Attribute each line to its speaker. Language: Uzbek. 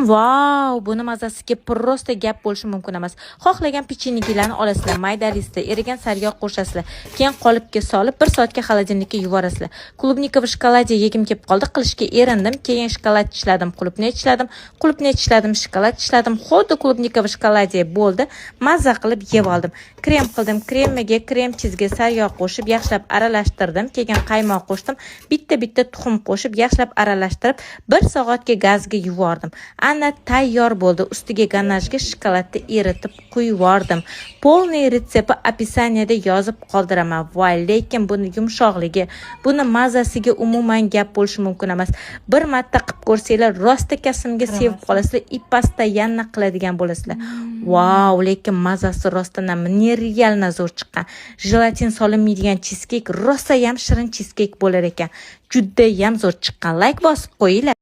Speaker 1: Wow, buni mazasiga prosta gap bo'lishi mumkin emas. Xohlagan pechenyegilarni olasizlar, maydalaysizlar, erigan sariyog' qo'shasizlar. Keyin qolipga solib 1 soatga xolodilnikka yuborasizlar. Klubnika va shokolad yegim kelib qoldi, qilishga erindim. Keyin shokolad tishladim, qulupni tishladim, shokolad tishladim. Xuddi klubnika va shokolad bo'ldi. Mazza qilib yeb oldim. Krem qildim, kremiga, krem chizga sariyog' qo'shib, yaxshilab aralashtirdim. Keyin qaymoq qo'shdim. Bitta tuxum qo'shib, yaxshilab aralashtirib 1 soatga gazga yubordim. Ana tayyor bo'ldi. Ustiga ganajga shokoladni eritib quyvordim. Polniy retsepti opisaniyada yozib qoldiraman. Voy, lekin buni yumshoqligi, buni mazasiga umuman gap bo'lishi mumkin emas. Bir marta qilib ko'rsanglar, rosta kasimga sevib qolasizlar, ippastayanna qiladigan bo'lasizlar. Wow, lekin mazasi rostdan nereal zo'r chiqqan. Jelatin solinmaydigan cheesecake rosa ham shirin cheesecake bo'lar ekan. Juda ham zo'r chiqqan. Like bosib qo'yinglar.